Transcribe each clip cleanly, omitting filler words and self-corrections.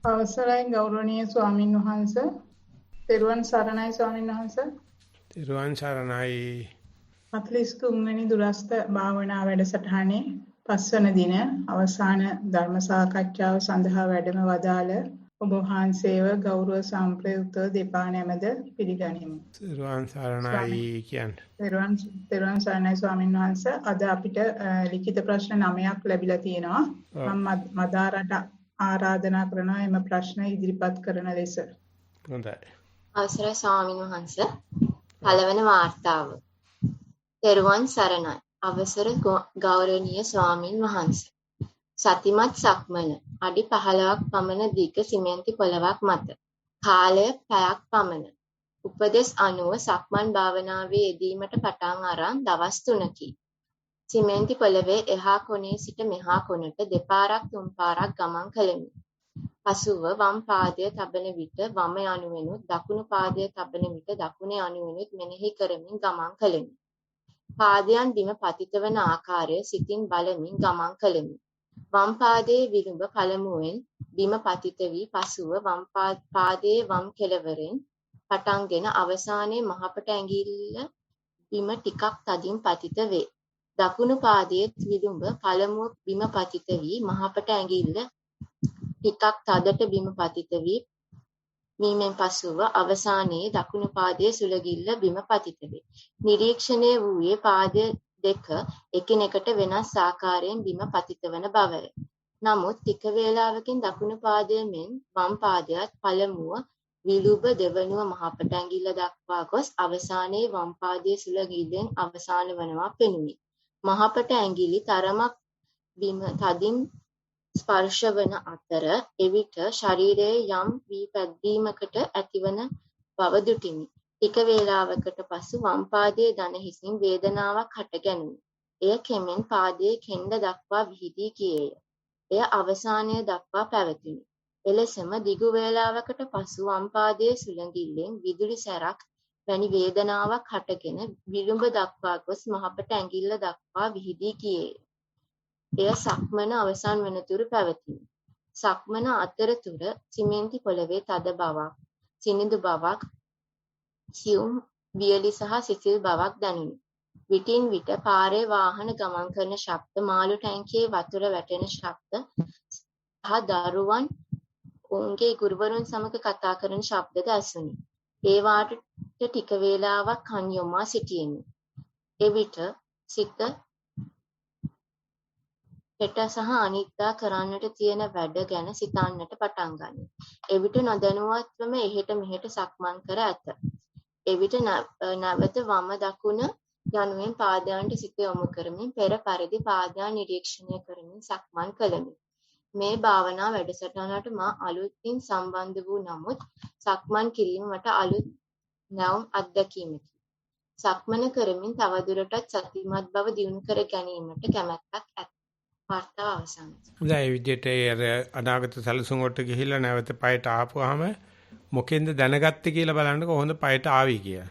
අවසරයි ගෞරවනීය ස්වාමින් වහන්සේ. තෙරුවන් සරණයි ස්වාමින් වහන්සේ. තෙරුවන් සරණයි. 43 වෙනි දුරස්ත භාවනා වැඩසටහනේ 5 වන දින අවසාන ධර්ම සාකච්ඡාව සඳහා වැඩම වදාළ ඔබ වහන්සේව ගෞරව සම්ප්‍රයුක්තව දෙපා නැමද පිළිගනිමු. තෙරුවන් සරණයි කියන්නේ. තෙරුවන් සරණයි ස්වාමින් වහන්සේ. අද අපිට ලිඛිත ප්‍රශ්න 9ක් ලැබිලා තියෙනවා. මම මදාරට ආරාධනා කරනවා එම ප්‍රශ්න ඉදිරිපත් කරන ලෙස. හොඳයි. අවසරයි ස්වාමින් වහන්සේ. පළවෙනි වාර්තාව. තෙරුවන් සරණයි. අවසර ගෞරවනීය ස්වාමින් වහන්සේ. සතිමත් සක්මන අඩි 15ක් පමණ දිග සිමෙන්ති පොළවක් මත. කාලය පැයක් පමණ. උපදෙස් අනුව සක්මන් භාවනාවේ යෙදීමට පටන් අරන් දවස් 3කි. සිමෙන්ති පොළවේ එහා කොනේ සිට මෙහා කොනට දෙපාරක් තුන් පාරක් ගමන් කළෙමි. පසුව වම් පාදය තබන විට වම යනුවෙනුත් දකුණු පාදය තබන විට දකුණ යනුවෙනුත් මෙනෙහි කරමින් ගමන් කළෙමි. පාදයන් බිම පතිත වන ආකාරය සිතින් බලමින් ගමන් කළෙමි. වම් පාදයේ විලුඹ පළමුවෙන් බිම පතිත වී පසුව වම් පාදයේ වම් කෙළවරෙන් පටන්ගෙන අවසානයේ මහපට ඇඟිල්ල බිම ටිකක් තදින් පතිත වේ. දකුණු පාදයේ විලුඹ පළමුව බිම පතිත වී මහපට ඇඟිල්ල ටිකක් තදට බිම පතිත වී මීමෙන් පසුව අවසානයේ දකුණු පාදයේ සුලගිල්ල බිම පතිත වේ. නිරීක්ෂණය වූයේ පාද දෙක එකිනෙකට වෙනස් ආකාරයෙන් බිම පතිත වන බවය. නමුත් ටික වේලාවකින් දකුණු පාදයේ මෙන් වම් පාදයට පළමුව විලුඹ දෙවනුව මහපට ඇඟිල්ල දක්වා ගොස් අවසානයේ වම් පාදයේ සුලගිල්ලෙන් අවසාන වනවා පෙනුනි. මහපට ඇඟිලි තරමක් බිම තදින් ස්පර්ශ වන අතර එවිට ශරීරයේ යම් වී පැද්දීමකට ඇතිවන බව දුටිමි. ටික වේලාවකට පසු වම් පාදයේ දන හිසින් වේදනාවක් හටගැනුණි. එය කෙමෙන් පාදයේ කෙන්ඩ දක්වා විහිදී ගියේය. එය අවසානය දක්වා පැවතිණි. එලෙසම දිගු වේලාවකට පසු වම් පාදයේ සුළඟිල්ලෙන් විදුලි සැරක් වැනි වේදනාවක් හටගෙන විලුඹ දක්වා ගොස් මහපට ඇඟිල්ල දක්වා විහිදී ගියේය. එය සක්මන අවසන් වනතුරු පැවතිණි. සක්මන අතරතුර සිමෙන්ති පොළවේ තද බවක්, සිනිඳු බවක්, සියුම් වියලි සහ සිසිල් බවක් දැනුනි. විටින් විට පාරේ වාහන ගමන් කරන ශබ්ද, මාළු ටැංකියේ වතුර වැටෙන ශබ්ද සහ දරුවන් ඔවුන්ගේ ගුරුවරුන් සමග කතා කරන ශබ්දද ඇසුනි. ඒවාට ටික වේලාවක් කන් යොමා සිටියෙමි. එවිට සිත හෙට සහ අනිද්දා කරන්නට තියෙන වැඩ ගැන සිතන්නට පටන් ගනී. එවිට නොදැනුවත්වම එහෙට මෙහෙට සක්මන් කර ඇත. එවිට නැවත වම දකුණ යනුවෙන් පාදයන්ට සිත යොමු කරමින් පෙර පරිදි පාදයන් නිරීක්ෂණය කරමින් සක්මන් කළෙමි. මේ භාවනා වැඩසටහනට මා අලුතින් සම්බන්ධ වූ නමුත් සක්මන් කිරීම මට අලුත් නැවුම් අත්දැකීමකි. සක්මන කරමින් තවදුරටත් සතිමත් බව දියුණු කර ගැනීමට කැමැත්තක් ඇත. වාර්තාව අවසන්. දැන් විදියට අනාගත සැලසුම් වලට ගිහිල්ලා නැවත පයට ආපුවාම මොකෙන්ද දැනගත්තේ කියලා බලන්න කොහොමද පයට ආවි කියලා.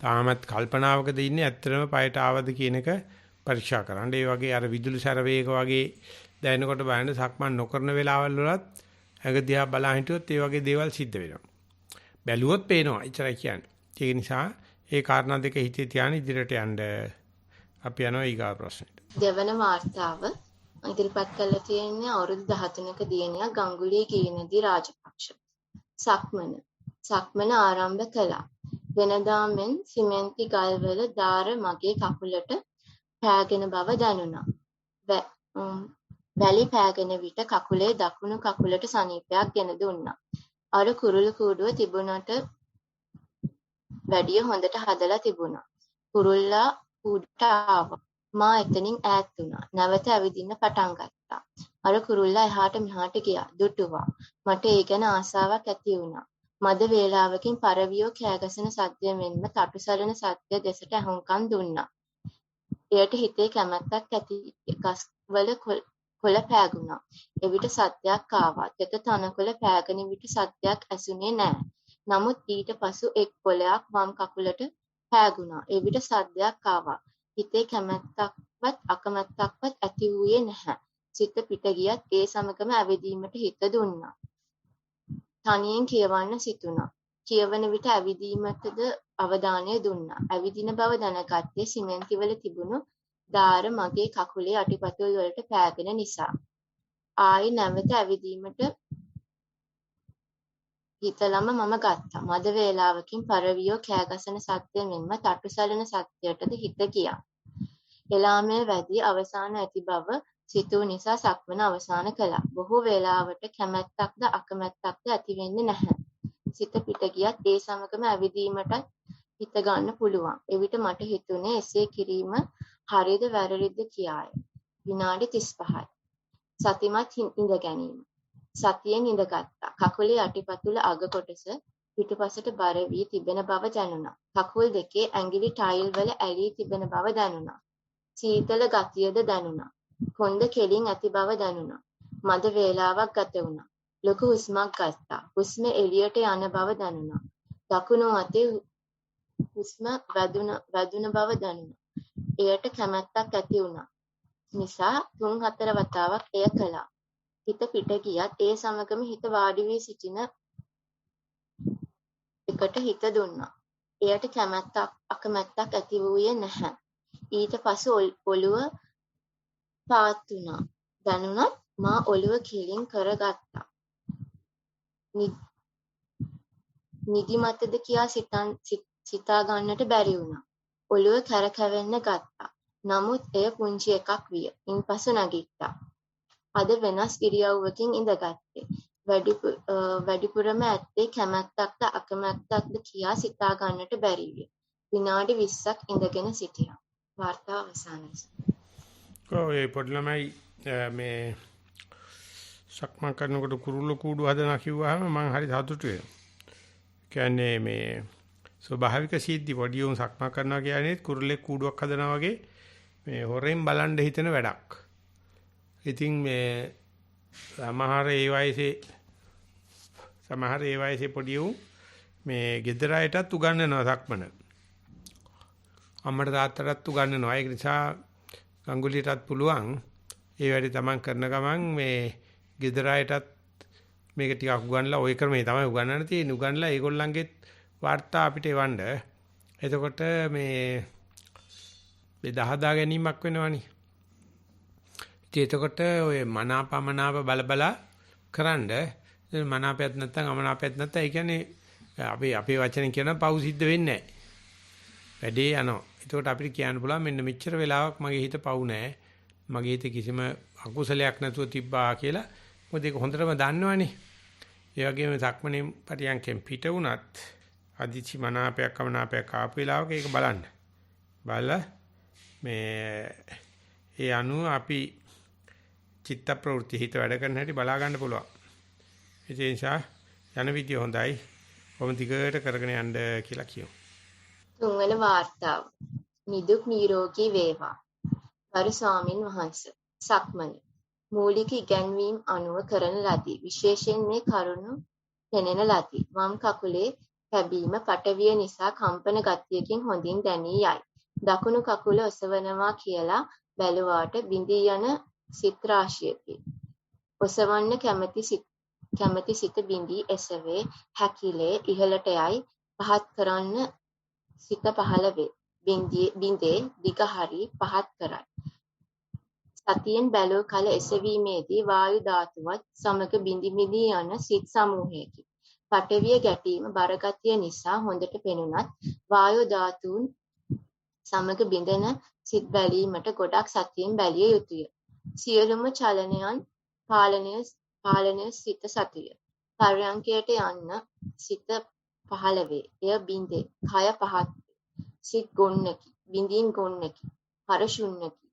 තාමත් කල්පනාවකද ඉන්නේ ඇත්තටම පයට ආවද කියන එක පරීක්ෂා කරන්න. ඒ වගේ අර විදුලි සැර වේග වගේ දැනෙනකොට බලන්න සක්මන් නොකරන වෙලාවල් වලත් ඇඟ දිහා බලා හිටියොත් ඒ වගේ දේවල් සිද්ධ වෙනවා. බැලුවොත් පේනවා. එච්චරයි කියන්නේ. ඒක නිසා ඒ කාරණා දෙක හිතේ තියාගෙන ඉදිරියට යන්න අපි යනවා ඊගා ප්‍රශ්නෙට. දෙවන වාර්තාව ඉදිරිපත් කළ තියෙන්නේ අවුරුදු 13ක දියණියක් ගංගුලී කීනදී රාජපක්ෂ. සක්මන ආරම්භ කළා. වෙනදා මෙන් සිමෙන්ති ගල්වල දාර මගේ කකුලට පෑගෙන බව දැනුණා. වැලි පෑගෙන විට කකුලේ දකුණු කකුලට සනීපයක් ගෙන දුන්නා. අර කුරුළු කූඩුව තිබුණට වැඩිය හොඳට හදලා තිබුණා. කුරුල්ලා කූඩුවට ආවා. මා එතනින් ඈත් වුණා. නැවත ඇවිදින්න පටන් ගත්තා. අර කුරුල්ලා එහාට මෙහාට ගියා. දුටුවා. මට ඒ ගැන ආසාවක් ඇති වුණා. මද වේලාවකින් පරවියෝ කෑගසන සද්දය මෙන්ම තටුසලන සද්දය දෙසට ඇහුම්කන් දුන්නා. එයට හිතේ කැමැත්තක් ඇති ගස්වල කොළ පෑගුණා. එවිට සද්දයක් ආවා. තෙත තනකොළ පෑගෙන විට සද්දයක් ඇසුනේ නැහැ. නමුත් ඊට පසු එක් කොළයක් වම් කකුලට පෑගුණා. එවිට සද්දයක් ආවා. හිතේ කැමැත්තක්වත් අකමැත්තක්වත් ඇති වූයේ නැහැ. සිත පිට ගියත් ඒ සමගම ඇවිදීමට හිත දුන්නා. තනියෙන් කියවන්න සිතුණා. කියවන විට ඇවිදීමටද අවධානය දුන්නා. ඇවිදින බව දැනගත්තේ සිමෙන්තිවල තිබුණු දාර මගේ කකුලේ අටිපතුල් වලට පෑදෙන නිසා. ආයි නැවත ඇවිදීමට හිතලම මම ගත්තා. මද වේලාවකින් පරවියෝ කෑගසන සත්‍ය මෙන්ම තටුසලන සත්‍යයටද හිත ගියා. එලාමේ වැඩි අවසාන ඇති බව සිතූ නිසා සක්මන අවසන් කළා. බොහෝ වේලාවට කැමැත්තක්ද අකමැත්තක්ද ඇති වෙන්නේ නැහැ. සිත පිට ගියත් ඒ සමගම ඇවිදීමටත් හිත ගන්න පුළුවන්. එවිට මට හිතුනේ එසේ කිරීම හරිද වැරදිද කියාය. විනාඩි 35යි. සතිමත් ඉඳ ගැනීම. සතියෙන් ඉඳගත්තා. කකුලේ යටිපතුල අග කොටස පිටුපසට බර වී තිබෙන බව දැනුණා. කකුල් දෙකේ ඇඟිලි ටයිල් වල ඇලී තිබෙන බව දැනුණා. සීතල ගතියද දැනුණා. කොන්ද කෙලින් ඇති බව දැනුණා. මද වේලාවක් ගත වුණා. ලොකු හුස්මක් ගත්තා. හුස්ම එළියට යන බව දැනුණා. දකුණු අතේ හුස්ම වැදුන බව දැනුණා. එයට කැමැත්තක් ඇති වුණා. නිසා 3-4 වතාවක් එය කළා. හිත පිට ගියත් ඒ සමගම හිත වාඩි වී සිටින එකට හිත දුන්නා. එයට කැමැත්තක් අකමැත්තක් ඇති වූයේ නැහැ. ඊට පසු ඔළුව පාත් වුණා. දැනුණත් මා ඔළුව කිලින් කරගත්තා. නිදිමතද කියා සිතා ගන්නට බැරි වුණා. ඔළුව කැරකෙවෙන්න ගත්තා. නමුත් එය පුංචි එකක් විය. ඉන්පසු නැගිට්ටා. අද වෙනස් ඉරියව්වකින් ඉඳගත්තේ. වැඩිපුරම ඇත්තේ කැමැත්තක්ද අකමැත්තක්ද කියා සිතා ගන්නට බැරි විය. විනාඩි 20ක් ඉඳගෙන සිටියා. වාර්තාව අවසන්යි. ඔය පොඩි ළමයි මේ සක්මන් කරනකොට කුරුල්ල කූඩු හදනවා කිව්වහම මම හරි සතුටු වෙනවා. කියන්නේ මේ ස්වභාවික සිද්ධි පොඩි උන් සක්මන් කරනවා කියන්නේ කුරුල්ලේ කූඩුවක් හදනවා වගේ මේ හොරෙන් බලන් හිතෙන වැඩක්. ඉතින් මේ සමහර ඒ වයසේ පොඩි උන් මේ ගෙදර අයටත් උගන්වනවා සක්මන. අම්මට තාත්තටත් උගන්වනවා. ඒක නිසා ගංගුලියටත් පුළුවන් ඒ වැඩි තමන් කරන ගමන් මේ ගෙදර අයටත් මේක ටිකක් උගන්ලා ওই ක්‍රමේ තමයි උගන්වන්න තියෙන්නේ. උගන්ලා ඒගොල්ලන්ගේ වාර්තා අපිට එවන්න. එතකොට මේ දහදා ගැනීමක් වෙනවනේ. එතකොට ඔය මනාපමනාප බලබලා කරන්ඩ මනාපයත් නැත්නම් අමනාපයත් නැත්නම් ඒ කියන්නේ අපේ වචනෙන් කියන පව් සිද්ධ වෙන්නේ නැහැ. වැඩේ යනවා. එතකොට අපිට කියන්න පුළුවන් මෙන්න මෙච්චර වෙලාවක් මගේ හිත පව් නැහැ. මගේ හිතේ කිසිම අකුසලයක් නැතුව තිබ්බා කියලා. මොකද ඒක හොඳටම දන්නවනේ. ඒ වගේම සක්මනේ පරියන්කෙන් පිට වුණත් අදිචි මනාපයක් අමනාපයක් ආපු වෙලාවක ඒක බලන්න. බලලා මේ ඒ අනුව අපි චිත්ත ප්‍රවෘත්ති හිත වැඩ කරන හැටි බලා ගන්න පුළුවන්. ඒ නිසා යන විදිය හොඳයි. කොහොම දිගට කරගෙන යන්න කියලා කියමු. තුන්වන වාර්තාව. නිදුක් නිරෝගී වේවා. ගරු ස්වාමින් වහන්සේ. සක්මන. මූලික ඉගැන්වීම් අනුව කරන ලදී. විශේෂයෙන් මේ කරුණු දැනෙන ලදී. වම් කකුලේ තැබීම පටවිය නිසා කම්පන ගතියකින් හොඳින් දැනී යයි. දකුණු කකුල ඔසවනවා කියලා බැලුවාට බිඳී යන සිත් රාශියකි. ඔසවන්න කැමැති සිත බිඳී එසවේ හැකිලේ ඉහළට යයි. පහත් කරන්න සිත පහළ වේ. බිඳේ දිග හරි පහත් කරයි. සතියෙන් බැලූ කල එසවීමේදී වායු ධාතුවත් සමග බිඳි යන සිත් සමූහයකි. පටවිය ගැටීම බරගතිය නිසා හොඳට පෙනුනත් වායු ධාතුන් සමග බිඳෙන සිත් බැලීමට ගොඩක් සතියෙන් බැලිය යුතුය. සියලුම චලනයන් පාලනය සිත සතිය. පර්යංකයට යන්න සිත පහළ වේ. එය බිඳේ. කය පහත් සිත් ගොන්නකි. බිඳින් ගොන්නකි. හර ශුන්නකි.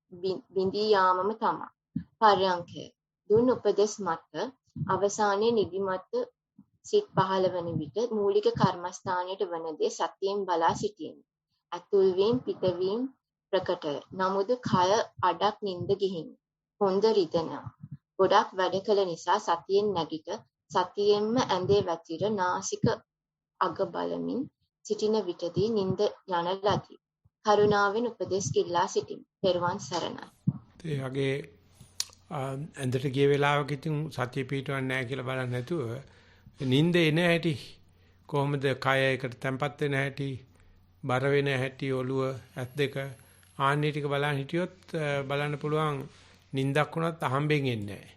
බිඳී යාමම තමයි. පර්යංකය. දුන් උපදෙස් මත අවසානයේ නිදිමත සිත් පහළ වන විට මූලික කර්මස්ථානයට වන දේ සතියෙන් බලා සිටීම. ඇතුල්වීම පිටවීම ප්‍රකටය. නමුදු කය අඩක් නින්ද ගිහින් හොඳ රිදෙනවා. ගොඩක් වැඩ කළ නිසා සතියෙන් නැගිට සතියෙන්ම ඇඳේ වැතිර නාසික අග බලමින් සිටින විටදී නින්ද යන ලදී. කරුණාවෙන් උපදෙස් ඉල්ලා සිටිමි. පෙරවන් සරණයි. ඒ වගේ ඇඳට ගිය වෙලාවක ඉතින් සතිය පිටවන්නේ නැහැ කියලා බලන්නේ නැතුව නිින්ද එන හැටි කොහොමද කය එකට තැම්පත් වෙන හැටි බර වෙන හැටි ඔළුව ඇස් දෙක ආන්නේ ටික බලන් හිටියොත් බලන්න පුළුවන් නිින්දක් වුණත් අහම්බෙන් එන්නේ නැහැ.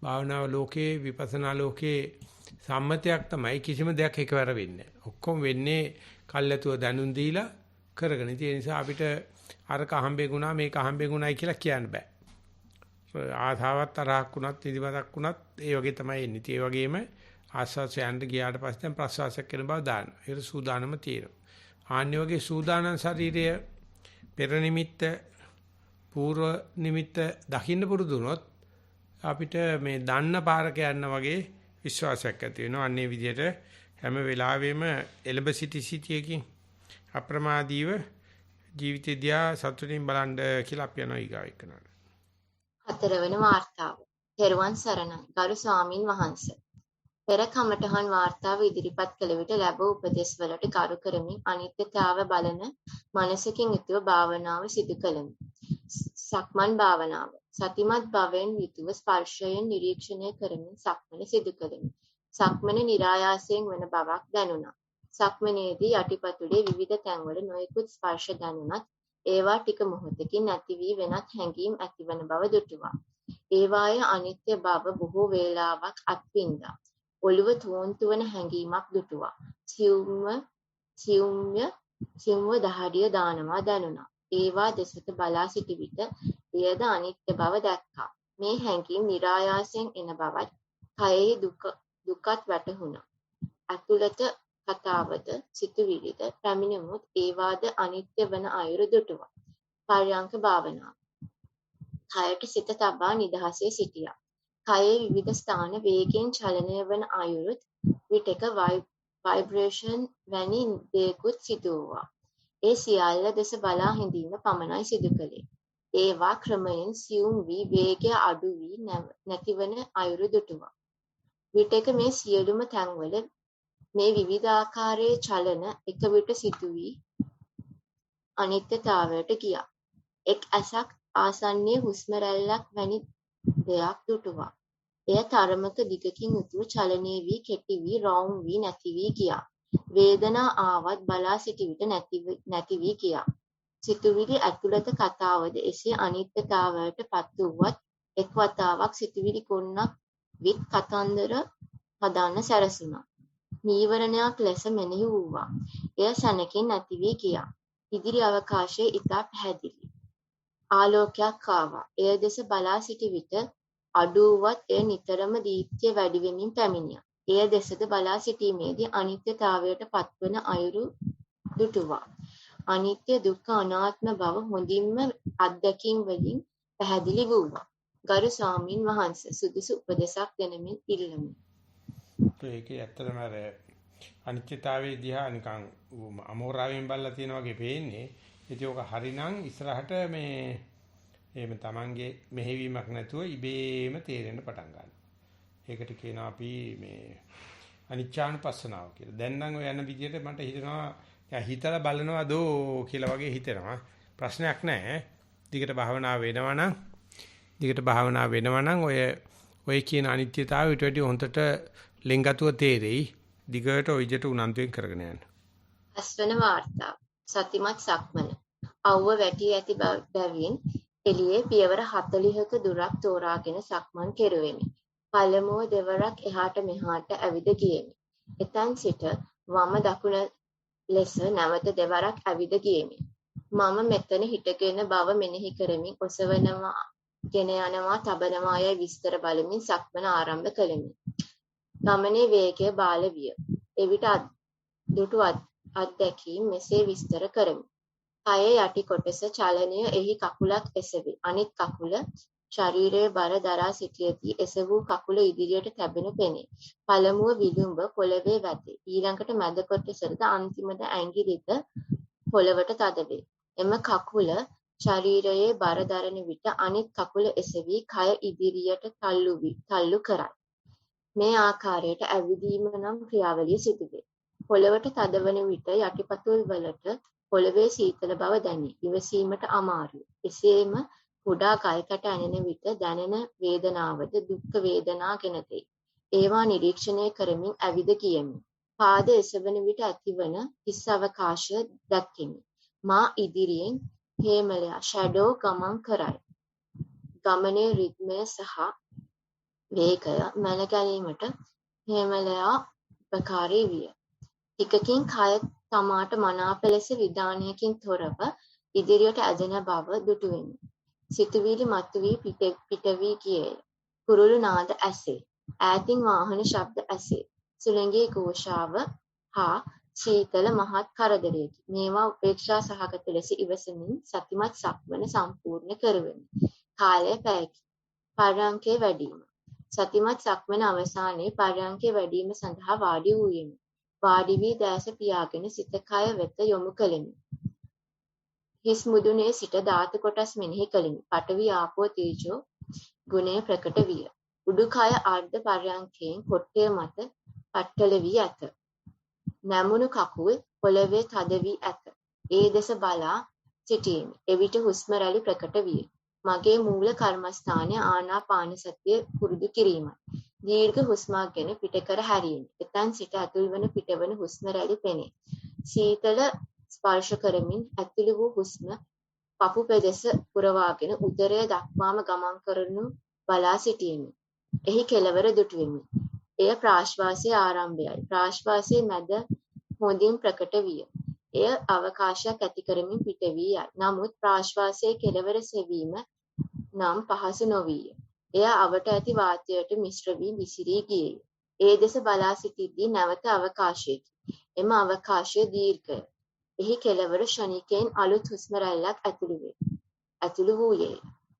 භාවනාව ලෝකේ විපස්සනා ලෝකේ සම්මතයක් තමයි කිසිම දෙයක් එකවර වෙන්නේ නැහැ. ඔක්කොම වෙන්නේ කල්ැතුව දැනුම් දීලා කරගෙන. ඒ නිසා අපිට අරක අහම්බෙන් වුණා මේක අහම්බෙන් වුණායි කියලා කියන්න බෑ. ආසාවක් තරහක් වුණත් නිදිමතක් වුණත් ඒ වගේ තමයි එන්නේ. ඒ වගේම ආස්වාසයන්ට ගියාට පස්සේ දැන් ප්‍රසවාසයක් කරන බව දානවා. ඒක සූදානම තියෙනවා. ආන්නේ වගේ සූදානම් ශරීරය පෙර නිමිත්ත පූර්ව නිමිත්ත දකින්න පුරුදු වුණොත් අපිට මේ දන්න පාරක යන්න වගේ විශ්වාසයක් ඇති වෙනවා. අන්නේ විදිහට හැම වෙලාවෙම එලඹ සිටියකින් අප්‍රමාදීව ජීවිතය දිහා සතුටින් බලන්න කියලා අපි යනවා ඊගාව එක්කනට. 4 වෙනි වාර්තාව. තෙරුවන් සරණයි. ගරු ස්වාමින් වහන්සේ. පෙර කමඨහන් වාර්තාව ඉදිරිපත් කළ විට ලැබූ උපදෙස් වලට කරු කරමින් අනිත්‍යතාව බලන මනසකින් යුතුව භාවනාව සිදු කළෙමි. සක්මන් භාවනාව. සතිමත් භවෙන් යුතුව ස්පර්ශයෙන් නිරීක්ෂණය කරමින් සක්මන සිදු කළෙමි. සක්මන નિરાයාසයෙන් වන බවක් දැනුණා. සක්මනේදී යටිපතුලේ විවිධ තැන්වල නොයෙකුත් ස්පර්ශ දැනුණත් ඒවා ටික මොහොතකින් නැති වී වෙනත් හැඟීම් ඇතිවන බව දුටුවා. ඒවායේ අනිත්‍ය බව බොහෝ වේලාවක් අත්විඳා. ඔළුව තුවන්තු වන හැඟීමක් දුටුවා. සියුම්ව දහඩිය දානවා දැනුණා. ඒවා දෙසට බලා සිටි විට එයද අනිත්‍ය බව දැක්කා. මේ හැඟීම් નિરાයාසයෙන් එන බවත් කයෙහි දුකත් වැටහුණා. අතුලත කතාවද සිතුවිලිද පැමිණෙමුත් ඒවාද අනිත්‍ය වන අයුරු දුටුවා. පර්යංක භාවනාව. කයට සිත තබා නිදහසේ සිටියා. කයේ විවිධ ස්ථාන වේගෙන් චලනය වන අයුරුත් විටක ভাইබ්‍රේෂන් වැනි දේකුත් සිදු වුණා. ඒ සියල්ල දෙස බලා හිඳීම පමණයි සිදු කළේ. ඒවා ක්‍රමයෙන් සියුම් වී වේගය අඩු වී නැතිවන අයුරු දුටුවා. විටක මේ සියලුම තැන්වල මේ විවිධාකාරයේ චලන එක විට සිදු වී අනිත්‍යතාවයට ගියා. එක් ඇසක් ආසන්නයේ හුස්ම රැල්ලක් වැනි දෙයක් දුටුවා. එය තරමක දිගකින් යුතුව චලනය වී කෙටි වී රවුම් වී නැති වී ගියා. වේදනා ආවත් බලා සිටි විට නැති වී ගියා. සිතුවිලි ඇතුළත කතාවද එසේ අනිත්‍යතාවයට පත් වුවත් එක් වතාවක් සිතුවිලි කොන්නක් විත් කතන්දර හදන්න සැරසුණා. නීවරණයක් ලෙස මෙනෙහි වූවා. එය සැනකින් නැති වී ගියා. ඉදිරි අවකාශයේ ඉතා පැහැදිලි. ආලෝකයක් ආවා. එය දෙස බලා සිටි විට අඩුවත් එය නිතරම දීප්තිය වැඩි වෙමින් පැමිණියා. එය දෙසද බලා සිටීමේදී අනිත්‍යතාවයට පත්වන අයුරු දුටුවා. අනිත්‍ය දුක්ඛ අනාත්ම බව හොඳින්ම අත්දැකීම් වලින් පැහැදිලි වුණා. ගරු ස්වාමින් වහන්සේ සුදුසු උපදේශක් දෙනමින් ඉල්ලමි. ඒකේ ඇත්තටම අර අනිත්‍යතාවයේ දිහා නිකන් අමෝරාවෙන් බලලා තියෙන වගේ පේන්නේ. ඉතින් ඔක හරිනම් ඉස්සරහට මේ එහෙම Tamange මෙහෙවීමක් නැතුව ඉබේම තේරෙන්න පටන් ගන්නවා. ඒකට කියනවා අපි මේ අනිච්චානුපස්සනාව කියලා. දැන් නම් ඔය යන විදිහට මට හිතෙනවා හිතලා බලනවා දෝ කියලා වගේ හිතෙනවා. ප්‍රශ්නයක් නැහැ. දිගට භාවනාව වෙනවා නම් ඔය කියන අනිත්‍යතාවය ඊට වඩා හොඳට ලෙන්ගතුව තේරෙයි. දිගට ඔය විදිහට උනන්දුවෙන් කරගෙන යන්න. අස්වන වාර්තාව. සතිමත් සක්මන. අවුව වැටි ඇති බැවින් එළියේ පියවර 40ක දුරක් තෝරාගෙන සක්මන් කෙරුවෙමි. පළමුව දෙවරක් එහාට මෙහාට ඇවිද ගියෙමි. එතෙන් සිට වම දකුණ ලෙස නැවත දෙවරක් ඇවිද ගියෙමි. මම මෙතන හිටගෙන බව මෙනෙහි කරමින් ඔසවනවා, ගෙන යනවා, තබනවා යයි විස්තර බලමින් සක්මන ආරම්භ කළෙමි. ගමනේ වේගය බාල විය. එවිට දුටු අත්දැකීම් මෙසේ විස්තර කරමි. කයේ යටි කොටස චලනය එහි කකුලක් එසවේ. අනිත් කකුල ශරීරයේ බර දරා සිටියදී එසවූ කකුල ඉදිරියට තැබෙනු පෙනේ. පළමුව විලුඹ පොළවේ වැටේ. ඊළඟට මැද කොටසට අන්තිමද ඇඟිලිද පොළවට තද වේ. එම කකුල ශරීරයේ බර දරන විට අනිත් කකුල එසවි කය ඉදිරියට තල්ලු කරයි. මේ ආකාරයට ඇවිදීම නම් ක්‍රියාවලිය සිදුවේ. පොළවට තදවන විට යටිපතුල් වලට පොළවේ සීතල බව දැනේ. ඉවසීමට අමාරුයි. එසේම කුඩා කයකට ඇනෙන විට දැනෙන වේදනාවද දුක් වේදනා ගෙන දෙයි. ඒවා නිරීක්ෂණය කරමින් ඇවිද ගියෙමි. පාද එසවන විට ඇතිවන හිස් අවකාශය දැක්කෙමි. මා ඉදිරියෙන් හේමලයා ෂැඩෝ ගමන් කරයි. ගමනේ රිද්මය සහ වේගය මැන ගැනීමට හේමලයා උපකාරී විය. ටිකකින් කය තමාට මනාප ලෙස විධානයකින් තොරව ඉදිරියට ඇදෙන බව දුටුවෙමි. සිතුවිලි මතුවී පිට වී ගියේය. කුරුළු නාද ඇසේ. ඈතින් වාහන ශබ්ද ඇසේ. සුළඟේ ഘോഷාව හා සීතල මහත් කරදරයකි. මේවා උපේක්ෂා සහගත ලෙස ඉවසමින් සතිමත් සක්මන සම්පූර්ණ කරවෙමි. කාලය පැයකි. පර්යංකේ වැඩීම. සතිමත් සක්මන අවසානයේ පර්යංකේ වැඩීම සඳහා වාඩි වූයෙමි. වාඩි වී දැස පියාගෙන සිත කය වෙත යොමු කළෙමි. හිස් මුදුනේ සිට ධාතු කොටස් මෙනෙහි කළෙමි. පඨවි ආපෝ තේජෝ ගුණය ප්‍රකට විය. උඩුකය අර්ධ පර්යංකයෙන් කොට්ටය මත පට්ටල වී ඇත. නැමුණු කකුල් පොළවේ තද වී ඇත. ඒ දෙස බලා සිටියෙමි. එවිට හුස්ම රැලි ප්‍රකට විය. මගේ මූල කර්මස්ථානය ආනාපාන සතිය පුරුදු කිරීමයි. දීර්ඝ හුස්මක් ගෙන පිටකර හැරීමි. එතැන් සිට ඇතුල්වන පිටවන හුස්ම රැලි පෙනේ. සීතල ස්පර්ශ කරමින් ඇතුළු වූ හුස්ම පපු පෙදෙස පුරවාගෙන උදරය දක්වාම ගමන් කරනු බලා සිටියෙමි. එහි කෙළවර දුටුවෙමි. එය ප්‍රාශ්වාසයේ ආරම්භයයි. ප්‍රාශ්වාසයේ මැද හොඳින් ප්‍රකට විය. එය අවකාශයක් ඇති කරමින් පිට වී යයි. නමුත් ප්‍රාශ්වාසයේ කෙළවර සෙවීම නම් පහසු නොවිය. එය අවට ඇති වාතයට මිශ්‍ර වී විසිරී ගියේය. ඒ දෙස බලා සිටිද්දී නැවත අවකාශයකි. එම අවකාශය දීර්ඝය. එහි කෙළවර ක්ෂණිකයෙන් අලුත් හුස්ම රැල්ලක් ඇතුළු වූයේය.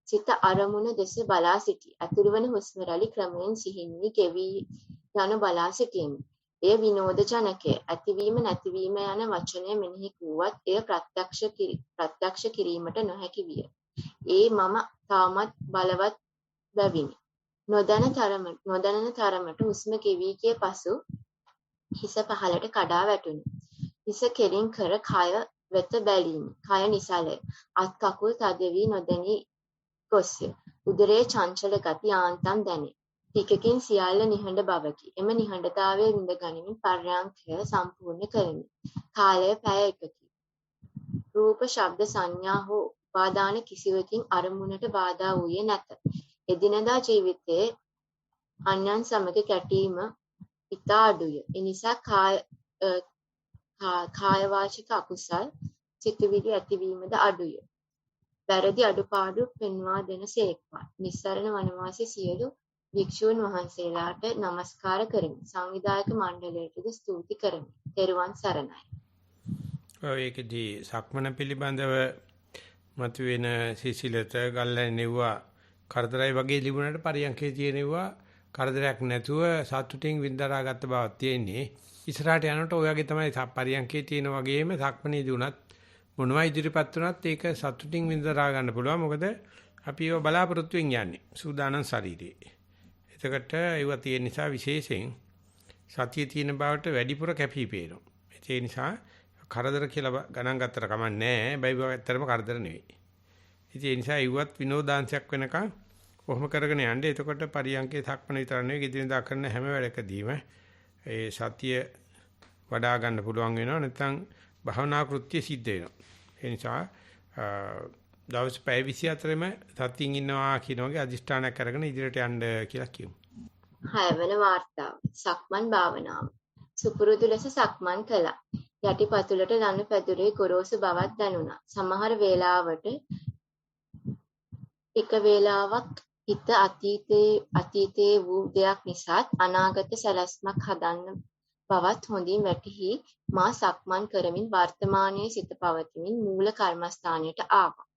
සිත අරමුණ දෙස බලා සිටි. ඇතුළුවන හුස්ම රැලි ක්‍රමයෙන් සිහින් වී ගෙවී යනු බලා සිටියෙමි. එය විනෝදජනකය. ඇතිවීම නැතිවීම යන වචනය මෙනෙහි වුවත් එය ප්‍රත්‍යක්ෂ කිරීමට නොහැකි විය. ඒ මම තාමත් බලවත් බැවිනි. නොදැනෙන තරමට හුස්ම ගෙවී ගිය පසු හිස පහළට කඩා වැටුණි. හිස කෙලින් කර කය වෙත බැලීමි. කය නිසලය. අත් කකුල් තද වී නොදැනී ගොස්ය. උදරයේ චංචල ගති යාන්තම් දැනේ. ටිකකින් සියල්ල නිහඬ බවකි. එම නිහඬතාවය විඳ ගනිමින් පර්යංකය සම්පූර්ණ කරමි. කාලය පැය 1කි. රූප, ශබ්ද, සංඥා හෝ උපාදාන කිසිවකින් අරමුණට බාධා වූයේ නැත. එදිනදා ජීවිතයේ අන්‍යයන් සමග ගැටීම ඉතා අඩුය. එනිසා කාය වාචික අකුසල් සිතුවිලි ඇතිවීමද අඩුය. වැරදි අඩුපාඩු පෙන්වා දෙන සේක්වා. නිස්සරණ වනවාසී සියලු භික්ෂූන් වහන්සේලාට නමස්කාර කරමි. සංවිධායක මණ්ඩලයටද ස්තුති කරමි. තෙරුවන් සරණයි. ඒකදී සක්මන පිළිබඳව මතුවෙන සිසිලත ගල්ලැනෙව්වා කරදරයි වගේ තිබුණාට පරියන්කේ තියෙනවා කරදරයක් නැතුව සතුටින් විඳරාගත්ත බවක් තියෙන්නේ. ඉස්සරහට යනකොට ඔය වගේ තමයි පරියන්කේ තියෙන වගේම සක්මනේදී උනත් මොනවා ඉදිරිපත් වුණත් ඒක සතුටින් විඳරා ගන්න පුළුවන්. මොකද අපි ඒව බලාපොරොත්තුෙන් යන්නේ. සූදානම් ශරීරේ. එතකොට ඒව තියෙන නිසා විශේෂයෙන් සතිය තියෙන බවට වැඩිපුර කැපී පේනවා. ඒ නිසා කරදර කියලා ගණන් ගත්තට කමක් නැහැ. බයිබල් ඇත්තටම කරදර නෙවෙයි. ඉතින් ඒ නිසා ඉවත් විනෝදාංශයක් වෙනකන් කොහොම කරගෙන යන්නේ. එතකොට පරියන්කේ සක්මන විතර නෙවෙයි ඉදිරියදා කරන හැම වැඩකදීම ඒ සතිය වඩා ගන්න පුළුවන් වෙනවා. නැත්නම් භවනා කෘත්‍ය සිද්ධ වෙනවා. ඒ නිසා දවස් පැය 24ෙම සතියින් ඉන්නවා කියන වගේ අදිෂ්ඨානයක් අරගෙන ඉදිරියට යන්න කියලා කියමු. 6 වෙනි වාර්තාව. සක්මන් භාවනාව. සුපුරුදු ලෙස සක්මන් කළා. යටිපතුලට ලනු පැදුරේ ගොරෝසු බවක් දැනුණා. සමහර වේලාවට එක වේලාවක් හිත අතීතයේ වූ දෙයක් නිසාත් අනාගත සැලැස්මක් හදන්න බවත් හොඳින් වැටහි මා සක්මන් කරමින් වර්තමානයේ සිත පවතිමින් මූල කර්මස්ථානයට ආවා.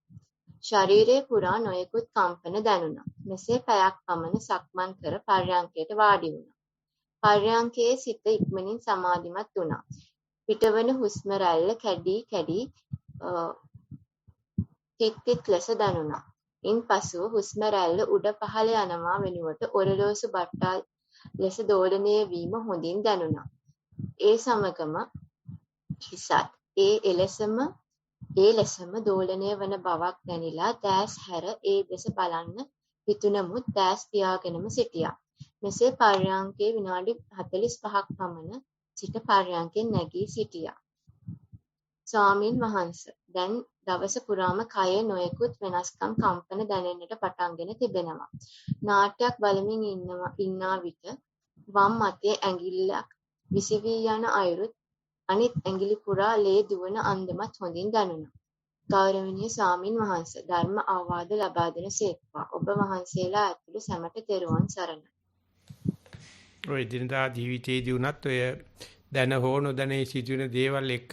ශරීරයේ පුරා නොයෙකුත් කම්පන දැනුණා. මෙසේ පැයක් පමණ සක්මන් කර පර්යංකයට වාඩි වුණා. පර්යංකයේ සිත ඉක්මනින් සමාධිමත් වුණා. පිටවන හුස්ම රැල්ල කැඩි තිත් ලෙස දැනුණා. ඉන්පසු හුස්ම රැල්ල උඩ පහළ යනවා වෙනුවට ඔරලෝසු බට්ටා ලෙස දෝලණය වීම හොඳින් දැනුණා. ඒ සමගම හිසත් ඒ ලෙසම දෝලණය වන බවක් දැනිලා දැස් හැර ඒ දෙස බලන්න හිතුණමුත් දැස් පියාගෙනම සිටියා. මෙසේ පර්යංකයේ විනාඩි 45ක් පමණ සිට පර්යංකයෙන් නැගී සිටියා. ස්වාමීන් වහන්සේ දැන් දවස පුරාම කයේ නොයෙකුත් වෙනස්කම් කම්පන දැනෙන්නට පටන්ගෙන තිබෙනවා. නාට්‍යයක් බලමින් ඉන්නා විට වම් අතේ ඇඟිල්ලක් විසිවී යන අයුරුත් අනිත් ඇඟිලි පුරා ලේ දුවන අන්දමත් හොඳින් දැනුණා. ගෞරවනීය ස්වාමින් වහන්සේ ධර්ම අවවාද ලබා දෙන සේක්වා. ඔබ වහන්සේලා ඇතුළු සැමට තෙරුවන් සරණයි. ඔය දිනදා ජීවිතයේදී උනත් ඔය දැන හෝ නොදැන සිදුවෙන දේවල් එක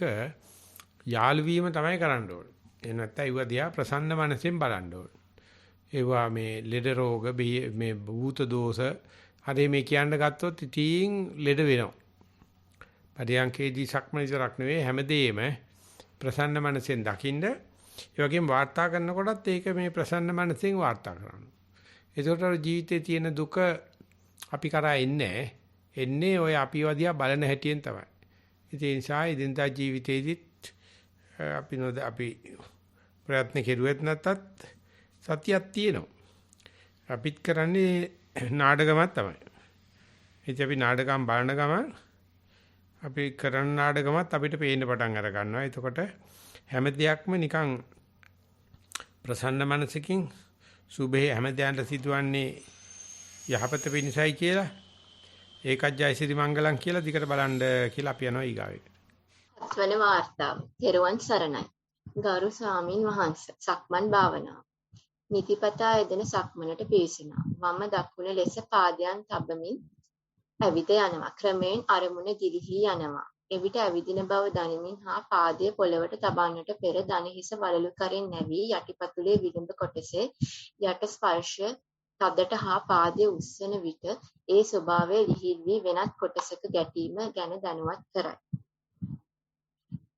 යාළු වීම තමයි කරන්න ඕනේ. ඒ නැත්නම් ඒව දිහා ප්‍රසන්න මනසෙන් බලන්න ඕනේ. ඒවා මේ ලෙඩ රෝග මේ භූත දෝෂ හරි මේ කියන්න ගත්තොත් ඉතින් ලෙඩ වෙනවා. පරියන්කේදී සක්මන විතරක් නෙවෙයි හැමදේම ප්‍රසන්න මනසෙන් දකින්න. ඒ වගේම වාර්තා කරනකොටත් ඒක මේ ප්‍රසන්න මනසෙන් වාර්තා කරන්න. ඒකට ජීවිතේ තියෙන දුක අපි කරා එන්නේ ඔය අපි වදියා බලන හැටියෙන් තමයි. ඒ නිසා ඉදින්දා ජීවිතේදීත් අපි ප්‍රයත්න කෙරුවෙත් නැත්තත් සතියක් තියෙනවා. අපිත් කරන්නේ නාටකමක් තමයි. ඉතින් අපි නාටකම් බලන ගමන් අපි කරන නාටකමත් අපිට පේන්න පටන් අර ගන්නවා. එතකොට හැම දෙයක්ම නිකන් ප්‍රසන්න මනසකින් සුභේ හැම දෙයන්ට සිදුවන්නේ යහපත පිණිසයි කියලා ඒකත් ජයසිරි මංගලම් කියලා දිකට බලන්න කියලා අපි යනවා ඊගාවෙට. වන වාර්තාව. තෙරුවන් සරණයි. ගරු ස්වාමින් වහන්සේ සක්මන් භාවනාව. නිතිපතා යෙදෙන සක්මනට පිවිසෙනවා. වම දකුණ ලෙස පාදයන් තබමින් ඇවිද යනවා. ක්‍රමයෙන් අරමුණ ගිලිහී යනවා. එවිට ඇවිදින බව දනිමින් හා පාදයේ පොළවට තබන්නට පෙර දන හිස වලලු කරින් නැවී යටිපතුලේ විලුඹ කොටසේ යට ස්පර්ශය තදට හා පාදයේ උස්සන විට ඒ ස්වභාවය ලිහිල් වී වෙනත් කොටසක ගැටීම ගැන දැනුවත් කරයි.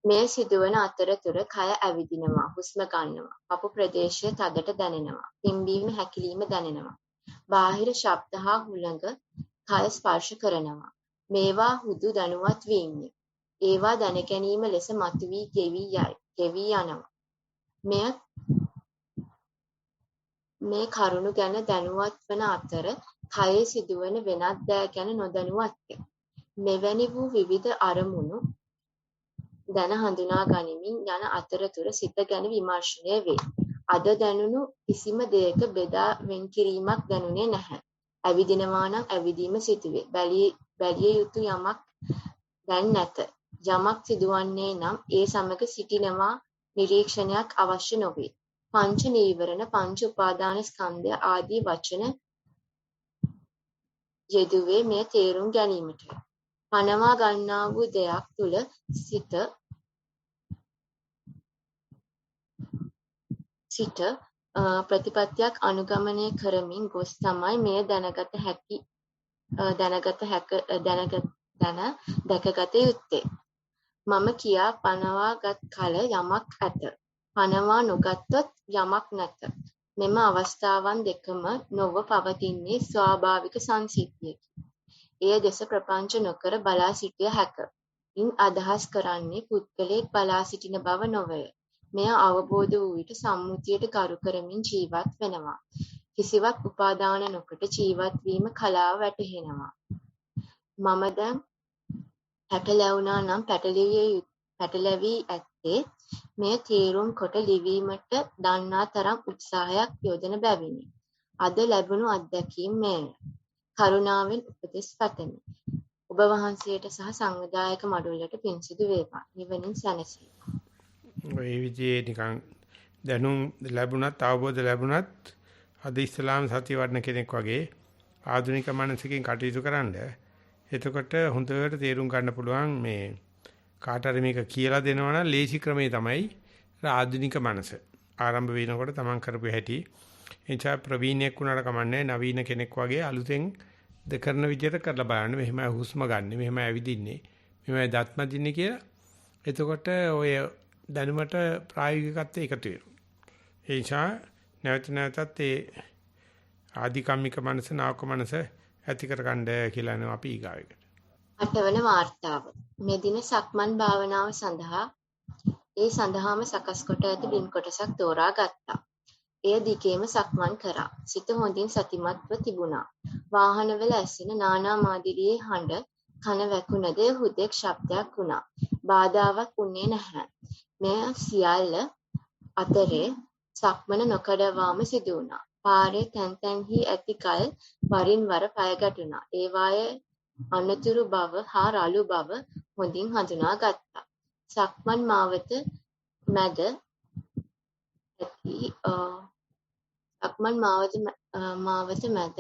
මේ සිදුවන අතරතුර කය ඇවිදිනවා, හුස්ම ගන්නවා, පපු ප්‍රදේශය තදට දැනෙනවා, පිම්බීම හැකිලිම දැනෙනවා. බාහිර ශබ්ද හා හුළඟ කය ස්පර්ශ කරනවා. මේවා හුදු දැනුවත් වීමයි. ඒවා දැන ගැනීම ලෙස මතුවී ගෙවි යනවා. මේ කරුණු ගැන දැනුවත් වන අතර කයේ සිදුවන වෙනත් දෑ ගැන නොදැනුවත්ය. මෙවැනි වූ විවිධ අරමුණු දැන හඳුනා ගනිමින් යන අතරතුර සිත ගැන විමර්ශනය වේ. අද දැනුණු කිසිම දෙයක බෙදා වෙන් කිරීමක් දැනුනේ නැහැ. ඇවිදිනවා නම් ඇවිදීම සිදුවේ. බැලිය යුතු යමක් දැන් නැත. යමක් සිදුවන්නේ නම් ඒ සමග සිටිනවා නිරීක්ෂණයක් අවශ්‍ය නොවේ. පංච නීවරණ, පංච උපාදාන ස්කන්ධය ආදී වචන යෙදුවේ මේ තේරුම් ගැනීමට. පනවා ගන්නා වූ දෙයක් තුල සිට ප්‍රතිපත්තියක් අනුගමනය කරමින් ගොස් තමයි මෙය දැකගත යුත්තේ. මම කියා පනවාගත් කල යමක් ඇත. පනවා නොගත්තොත් යමක් නැත. මෙම අවස්ථාවන් දෙකම නොව පවතින්නේ ස්වාභාවික සංසිද්ධියකි. එය දෙස ප්‍රපංච නොකර බලා සිටිය හැක. ඉන් අදහස් කරන්නේ පුද්ගලයෙක් බලා සිටින බව නොවේ. මෙය අවබෝධ වූ විට සම්මුතියට ගරු කරමින් ජීවත් වෙනවා. කිසිවක් උපාදාන නොකොට ජීවත් වීම කලාව වැටහෙනවා. මම දැන් පැටලැවුණා නම් පැටලැවී ඇත්තේ මෙය තේරුම් කොට ලිවීමට දන්නා තරම් උත්සාහයක් යොදන බැවිනි. අද ලැබුණු අත්දැකීම් මෙය. කරුණාවෙන් උපදෙස් පතමි. ඔබ වහන්සේට සහ සංවිධායක මඩුල්ලට පින් සිදු වේවා. නිවනින් සැනසී. ඔය විදිහේ නිකන් දැනුම් ලැබුණත් අවබෝධ ලැබුණත් අද ඉස්ලාම් සතිය වඩන කෙනෙක් වගේ ආධුනික මනසකින් කටයුතු කරන්න. එතකොට හොඳට තේරුම් ගන්න පුළුවන් මේ කාට හරි මේක කියලා දෙනවා නම් ලේසි ක්‍රමේ තමයි ආධුනික මනස. ආරම්භ වෙනකොට තමන් කරපු හැටි. එනිසා ප්‍රවීණයෙක් වුණාට කමන්නේ නවීන කෙනෙක් වගේ අලුතෙන් කරන විදිහට කරලා බලන්න. මෙහෙම හුස්ම ගන්න, මෙහෙම ඇවිදින්නේ, මෙහෙම දත්ම දින්නේ කියලා. එතකොට ඔය දැනුමට ප්‍රායෝගිකත්වය එකතු වෙනවා. ඒ නිසා නැවතත් ඒ ආධිකම්මික මනස, නාවක මනස ඇති කරගන්න කියලා යනවා අපි ඊගාවෙකට. අටවන වාර්තාව. මේ දින සක්මන් භාවනාව සඳහාම සකස් කොට ඇති බිම් කොටසක් තෝරා ගත්තා. එය දිගේම සක්මන් කරා. සිත හොඳින් සතිමත්ව තිබුණා. වාහනවල ඇසෙන නානා මාදිරියේ හඬ කන වැකුණද හුදෙක් ශබ්දයක් වුණා. බාධාවක් වුණේ නැහැ. මෙය සියල්ල අතරේ සක්මන නොකඩවාම සිදු වුණා. පාරේ තැන් තැන්හි ඇති කල් වරින් වර පය ගැටුණා. ඒවායේ අනතුරු බව හා රළු බව හොඳින් හඳුනා ගත්තා. සක්මන් මාවත මැද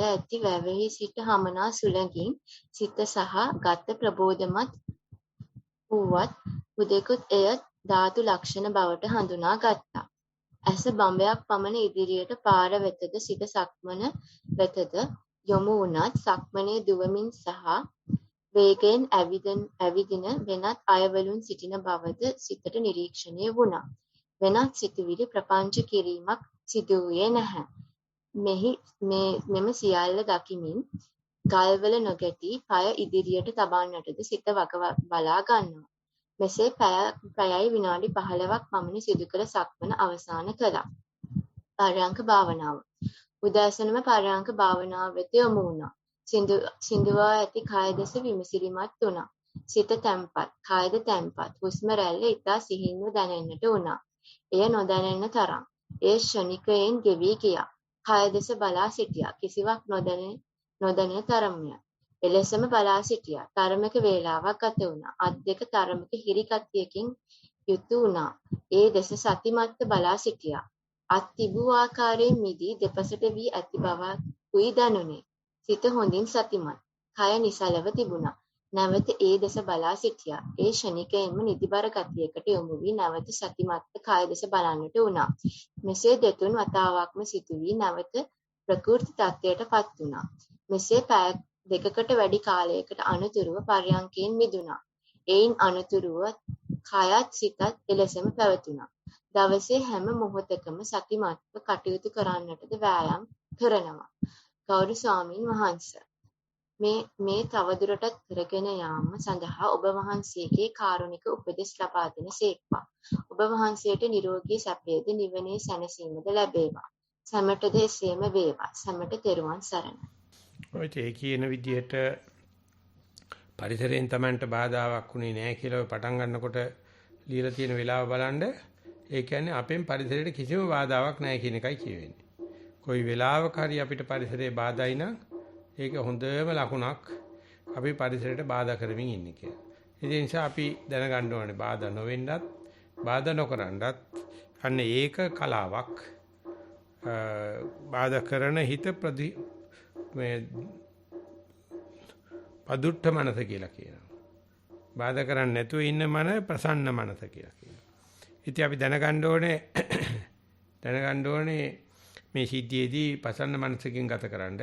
ඇති වැවෙහි සිට හමනා සුළඟින් සිත සහ ගත ප්‍රබෝධමත් වුවත් හුදෙකුත් එය ධාතු ලක්ෂණ බවට හඳුනා ගත්තා. ඇස බඹයක් පමණ ඉදිරියට පාර වෙතද සිත සක්මන වෙතද යොමු වුණත් සක්මනේ දුවමින් සහ වේගයෙන් ඇවිදින වෙනත් අයවලුන් සිටින බවද සිතට නිරීක්ෂණය වුණා. වෙනත් සිතුවිලි ප්‍රපංච කිරීමක් සිදු වූයේ නැහැ. මෙම සියල්ල දකිමින් ගල්වල නොගැටී පය ඉදිරියට තබන්නටද සිත වග බලා ගන්නවා. මෙසේ පැයයි විනාඩි 15ක් පමණ සිදු කළ සක්මන අවසන් කළා. පර්යංක භාවනාව. උදෑසනම පර්යංක භාවනාව වෙත යොමු වුණා. සිඳුවා ඇති කය දෙස විමසිලිමත් වුණා. සිත තැම්පත්, කයද තැම්පත්. හුස්ම රැල්ල ඉතා සිහින්ව දැනෙන්නට වුණා. එය නොදැනෙන තරම්. එය ක්ෂණිකයෙන් ගෙවී ගියා. කය දෙස බලා සිටියා. කිසිවක් නොදැනෙන තරම්ය. එලෙසම බලා සිටියා. තරමක වේලාවක් ගත වුණා. අත් දෙක තරමක හිරි ගතියකින් යුතු වුණා. ඒ දෙස සතිමත්ව බලා සිටියා. අත් තිබූ ආකාරයෙන් මිදී දෙපසට වී ඇති බවකුයි දැනුනේ. සිත හොඳින් සතිමත්. කය නිසලව තිබුණා. නැවත ඒ දෙස බලා සිටියා. ඒ ක්ෂණිකයෙන්ම නිදිබර ගතියකට යොමු වී නැවත සතිමත්ව කය දෙස බලන්නට වුණා. මෙසේ දෙතුන් වතාවක්ම සිදු වී නැවත ප්‍රකෘති තත්ත්වයට පත් වුණා. මෙසේ පැය දෙකකට වැඩි කාලයකට අනතුරුව පර්යංකයෙන් මිදුණා. එයින් අනතුරුව කයත් සිතත් එලෙසම පැවතුණා. දවසේ හැම මොහොතකම සතිමත්ව කටයුතු කරන්නටද වෑයම් කරනවා. ගෞරව ස්වාමීන් වහන්සේ, මේ තවදුරටත් කරගෙන යාම සඳහා ඔබ වහන්සේගේ කාරුණික උපදෙස් ලබා දෙන සේක්වා. ඔබ වහන්සේට නිරෝගී සැපයද නිවනේ සැනසීමද ලැබේවා. සැමටද එසේම වේවා. සැමට තෙරුවන් සරණයි. ඔය කියන විදිහට පරිසරයෙන් Tamanට බාධාවක් උනේ නැහැ කියලා පටන් ගන්නකොට ලියලා තියෙන වෙලාව බලන්න. ඒ කියන්නේ අපෙන් පරිසරයට කිසිම බාධාවක් නැහැ කියන එකයි කියවෙන්නේ. කොයි වෙලාවක හරි අපිට පරිසරයේ බාධායි නම් ඒක හොඳම ලකුණක් අපි පරිසරයට බාධා කරමින් ඉන්නේ කියලා. ඒ නිසා අපි දැනගන්න ඕනේ බාධා නොවෙන්නත් බාධා නොකරනත් අන්න ඒක කලාවක්. බාධා කරන හිත මේ පදුට්ඨ මනස කියලා කියනවා. බාධා කරන්නේ නැතුව ඉන්න මන ප්‍රසන්න මනස කියලා කියනවා. ඉතින් අපි දැනගන්න ඕනේ මේ සිද්ධියේදී ප්‍රසන්න මනසකින් ගතකරනද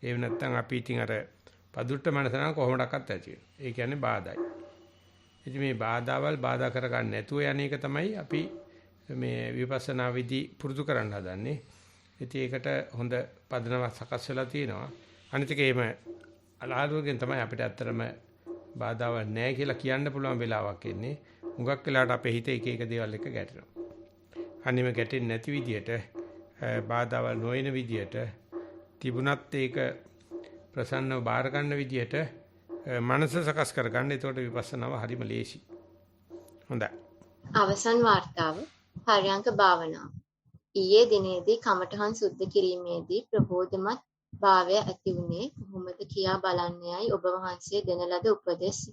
එහෙම නැත්නම් අපි ඉතින් අර පදුට්ඨ මනස නම් කොහොමඩක්වත් ඇති වෙන්නේ. ඒ කියන්නේ බාධායි. ඉතින් මේ බාධාවල් බාධා කරගන්න නැතුව යන එක තමයි අපි මේ විපස්සනා විදි පුරුදු කරන්න හදන්නේ. ඉතින් ඒකට හොඳ පදනමක් සකස් වෙලා තියෙනවා. අනිත් එක එහෙම අලහරුවකින් තමයි අපිට ඇත්තටම බාධාවක් නැහැ කියලා කියන්න පුළුවන් වෙලාවක් එන්නේ. හුඟක් වෙලාවට අපේ හිතේ එක එක දේවල් එක ගැටෙනවා. අනිම ගැටෙන්නේ නැති විදියට බාධාවල් නොවන විදියට තිබුණත් ඒක ප්‍රසන්නව බාර ගන්න විදියට මනස සකස් කරගන්න. ඒකට විපස්සනාව හරිම ලේසි. හොඳයි. අවසන් වාර්තාව පර්යංක භාවනාව. ඊයේ දිනේදී කමඨහන් සුද්ධ කිරීමේදී ප්‍රබෝධමත් භාවය ඇති වුණේ කොහොමද කියා බලන්නේයි ඔබ වහන්සේ දෙන ලද උපදෙස්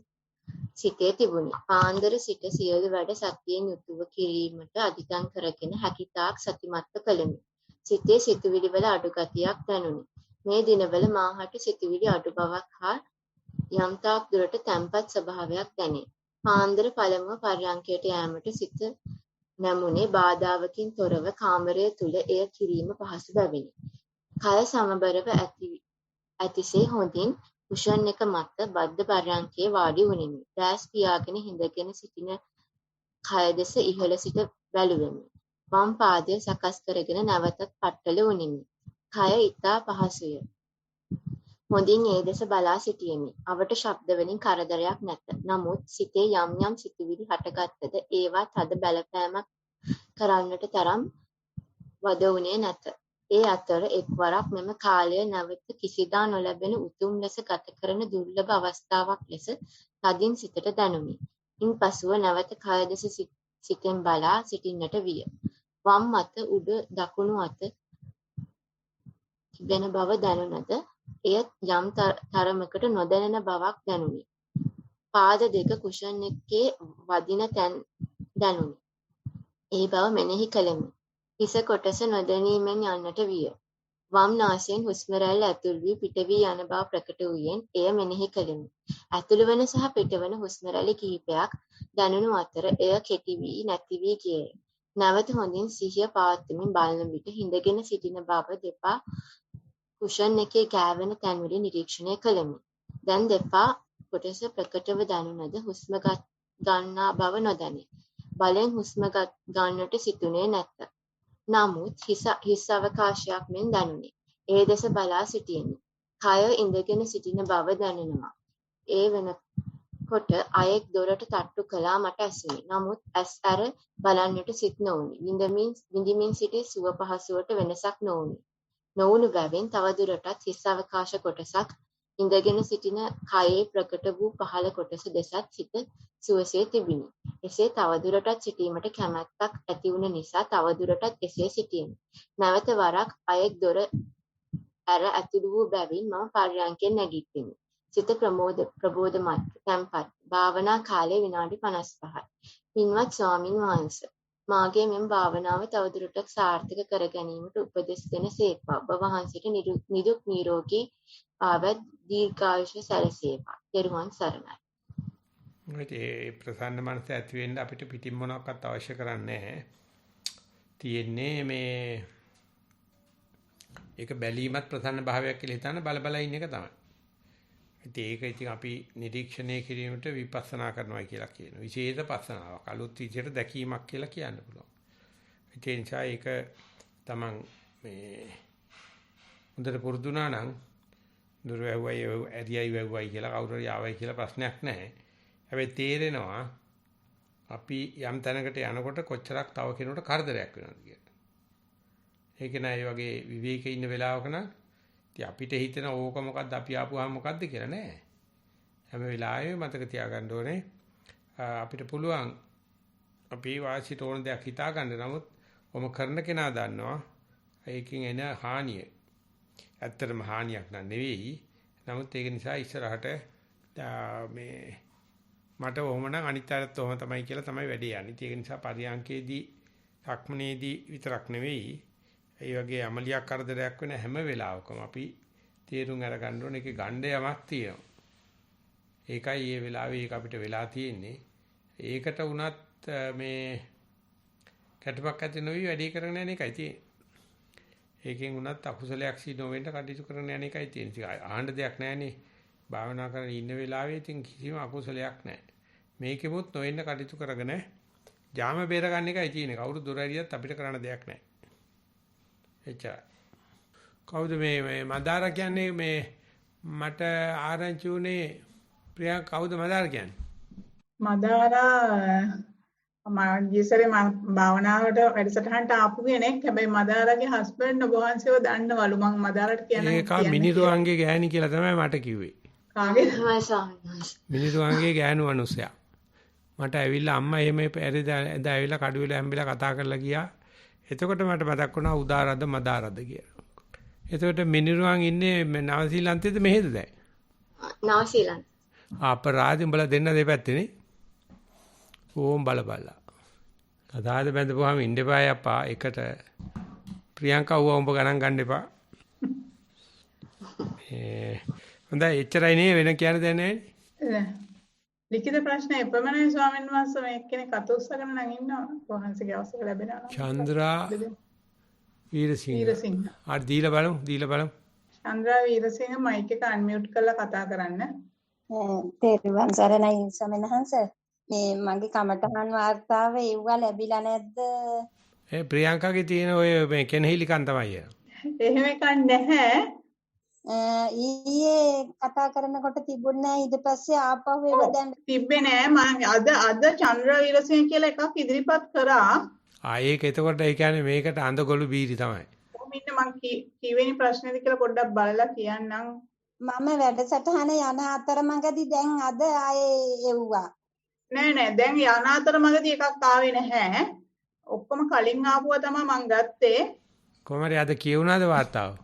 සිතේ තිබුණි. පාන්දර සිට සියලු වැඩ සතියෙන් යුතුව කිරීමට අධිතන් කරගෙන හැකිතාක් සතිමත්ව කළෙමි. සිතේ සිතුවිලි වල අඩු ගතියක් දැනුනි. මේ දිනවල මාහට සිතුවිලි අඩු බවක් හා යම්තාක් දුරට තැම්පත් ස්වභාවයක් දැනේ. පාන්දර පළමුව පර්යංකයට යෑමට සිත නැමුනේ බාධාවකින් තොරව කාමරය තුල එය කිරීම පහසු බැවිනි. කය සමබරව ඇතිසේ හොඳින් කුෂන් එක මත බද්ධ පර්යංකයේ වාඩි වුනිමි. දැස් පියාගෙන හිඳගෙන සිටින කය දෙස ඉහළ සිට බැලුවෙමි. වම් පාදය සකස් කරගෙන නැවතත් පట్టල වුනිමි. කය ඊතා පහසුය. හොඳින් ඒ දෙස බලා සිටියෙමි. අවට ශබ්ද වලින් කරදරයක් නැත. නමුත් සිතේ යම් යම් සිතුවිලි හටගත්තද ඒවා තද බලපෑමක් කරන්නට තරම් වද වුණේ නැත. ඒ අතර එක්වරක් මෙම කාලය නැවත කිසිදා නොලැබෙන උතුම් ලෙස ගත කරන දුර්ලභ අවස්ථාවක් ලෙස තදින් සිතට දැනුනි. ඉන්පසුව නැවත කය දෙස සිතෙන් බලා සිටින්නට විය. වම් අත උඩ දකුණු අත තිබෙන බව දැනුණද එය යම් තරමකට නොදැනෙන බවක් දැනුනි. පාද දෙක කුෂන් එකේ වදින තැන් දැනුනි. ඒ බව මෙනෙහි කළෙමි. හිස කොටස නොදැනීමෙන් යන්නට විය. වම් නාසයෙන් හුස්ම රැල්ල ඇතුල් වී පිට වී යන බව ප්‍රකට වූයෙන් එය මෙනෙහි කළෙමි. ඇතුළු වන සහ පිටවන හුස්ම රැලි කිහිපයක් දැනුණු අතර එය කෙටි වී නැති වී ගියේය. නැවත හොඳින් සිහිය පවත්වමින් බලන විට හිඳගෙන සිටින බව දෙපා කුෂන් එකේ ගෑවෙන තැන්වලින් නිරීක්ෂණය කළෙමි. දැන් දෙපා කොටස ප්‍රකටව දැනුණද හුස්ම ගන්නා බව නොදැනේ. බලෙන් හුස්ම ගන්නට සිතුනේ නැත. නමුත් හිස් අවකාශයක් මෙන් දැනුනි. ඒ දෙස බලා සිටියෙමි. කය ඉඳගෙන සිටින බව දැනෙනවා. ඒ වෙනකොට අයෙක් දොරට තට්ටු කළා මට ඇසුණි. නමුත් ඇස් ඇර බලන්නට සිත් නොවුනි. විඳිමින් සිටි සුව පහසුවට වෙනසක් නොවුණු බැවින් තවදුරටත් හිස් අවකාශ කොටසක් ඉඳගෙන සිටින කයේ ප්‍රකට වූ පහළ කොටස දෙසත් සිත සුවසේ තිබිණි. එසේ තවදුරටත් සිටීමට කැමැත්තක් ඇති වුණ නිසා තවදුරටත් එසේ සිටියෙමි. නැවත වරක් අයෙක් දොර ඇර ඇතුළු වූ බැවින් මම පර්යංකයෙන් නැගිටිමි. සිත ප්‍රබෝධමත් තැන්පත්. භාවනා කාලය විනාඩි 55යි. පින්වත් ස්වාමින් වහන්සේ, මාගේ මෙම භාවනාව තවදුරටත් සාර්ථක කර ගැනීමට උපදෙස් දෙන සේක්වා. ඔබ වහන්සේට නිදුක් නිරෝගී ආවත් දීර්ඝායුෂ සැලසේවා. ත්වන් සරණයි. ඒ ප්‍රසන්න මනස ඇති වෙන්න අපිට පිටින් මොනක්වත් අවශ්‍ය කරන්නේ නැහැ. තියෙන්නේ මේ ඒක බැලීමත් ප්‍රසන්න භාවයක් කියලා හිතන බල ඉන්න එක තමයි. ඒක ඉතින් අපි නිරීක්ෂණය කිරීමට විපස්සනා කරනවා කියලා කියනවා. විශේෂ පස්සනාවක්. අලුත් විදිහට දැකීමක් කියලා කියන්න පුළුවන්. ඒ නිසා ඒක තමන් මේ හොඳට පුරුදුනා නම් දුර වැව්වයි ඇරියයි වැව්වයි කියලා කවුරු හරි ආවයි කියලා ප්‍රශ්නයක් නැහැ. හැබැයි තේරෙනවා අපි යම් තැනකට යනකොට කොච්චරක් තව කෙනෙකුට කරදරයක් වෙනවද කියලා. ඒක නෑ වගේ විවේකයේ ඉන්න වෙලාවක නම් ඉතින් අපිට හිතෙන ඕක මොකද්ද අපි ආපුවාම මොකද්ද කියලා නෑ. හැම වෙලාවෙම මතක තියාගන්න ඕනේ අපිට පුළුවන් අපි වාසියට ඕන දෙයක් හිතා ගන්න. නමුත් ඔම කරන කෙනා දන්නවා ඒකෙන් එන හානිය. ඇත්තටම හානියක් නෙවෙයි. නමුත් ඒක නිසා ඉස්සරහට මේ මට ඔහොම නම් අනිත් අයත් ඔහොම තමයි කියලා තමයි වැඩේ යන්නේ. ඒක නිසා පරියන්කේදී සක්මනේදී විතරක් නෙවෙයි ඒ වගේ අමලියක් කරදරයක් වෙන හැම වෙලාවකම අපි තීරුම් අරගන්න ඕනේ ඒකේ ගණ්ඩ යමක් තියෙනවා. ඒකයි මේ වෙලාවේ ඒක අපිට වෙලා තියෙන්නේ. ඒකට වුණත් මේ කැටපක් ඇති නොවි වැඩේ කරගෙන යන එකයි තියෙන්නේ. ඒකෙන් වුණත් අකුසලයක් සිදු නොවෙන්න කටයුතු කරන යන එකයි තියෙන්නේ. ආහඬ දෙයක් නැහැනේ. භාවනා කරගෙන ඉන්න වෙලාවේ ඉතින් කිසිම අකුසලයක් නැහැ. මේකෙමුත් නොවෙන්න කටයුතු කරගෙන ජාම බේර ගන්න එකයි තියෙන්නේ. කවුරු දොර ඇරියත් අපිට කරන්න දෙයක් නැහැ. එච්චරයි. කවුද මේ මදාර කියන්නේ මේ මට ආරංචි උනේ ප්‍රියා කවුද මදාර කියන්නේ? මදාරා මම ගියසරේ මම භාවනාවට වැඩසටහනට ආපු කෙනෙක්. හැබැයි මදාරගේ හස්බන්ඩ් ඔබ වහන්සේව දන්නවලු. මම මදාරට කියන්නේ ඒක මිනිරුවන්ගේ ගෑණි කියලා තමයි මට කිව්වේ. කාගේද? මිනිරුවන්ගේ ගෑනු මිනිසයා. මට ඇවිල්ලා අම්මා එහෙම එද ඇවිල්ලා කඩුවෙල හැම්බිලා කතා කරලා ගියා. එතකොට මට මතක් වුණා උදාරද මදාරද කියලා. එතකොට මිනිරුවන් ඉන්නේ නවසීලන්තයේද මෙහෙද දැන්? නවසීලන්ත. අපරාධ උඹලා දෙන්න දෙපැත්තේනේ. ඕම් බලබලා. කතාවද බැඳපුවාම ඉන්න එපා යප්පා එකට. ප්‍රියංකා උඹ ගණන් ගන්න එපා. හොඳයි එච්චරයි නේ වෙන කියන්න දෙයක් නැහැ. ලිඛිත ප්‍රශ්න එපමණයි ස්වාමීන් වහන්සේ. මේ කෙනෙක් අත උස්සගෙන නම් ඉන්නවා. වහන්සේගේ අවසර ලැබෙනවා. චන්ද්‍රා වීරසිංහ. ආ දීලා බලමු. චන්ද්‍රා වීරසිංහ මයික් එක අන්මියුට් කරලා කතා කරන්න. තෙරුවන් සරණයි ස්වාමීන් වහන්සේ. මේ මගේ කමටහන් වාර්තාව ඒවා ලැබිලා නැද්ද? ඒ ප්‍රියංකාගේ තියෙන ඔය මේ කෙනෙහිලිකන් තමයි. එහෙම එකක් නැහැ. ඊයේ කතා කරනකොට තිබුණේ නැහැ. ඊට පස්සේ ආපහු ඒව දැන් තිබ්බේ නෑ. මම අද චන්ද්‍රා වීරසිංහ කියලා එකක් ඉදිරිපත් කරා. ඒක එතකොට ඒ කියන්නේ මේකට අඳගොළු බීරි තමයි. කොහොම ඉන්න මං කීවෙනි ප්‍රශ්නේද කියලා පොඩ්ඩක් බලලා කියන්නම්. මම වැඩසටහන යන අතරමඟදී දැන් අද ආයේ එව්වා. නෑ දැන් යන අතරමඟදී එකක් ආවේ නැහැ. ඔක්කොම කලින් ආපුවා තමයි මං ගත්තේ. කොහමද අද කියුණාද වාර්තාව?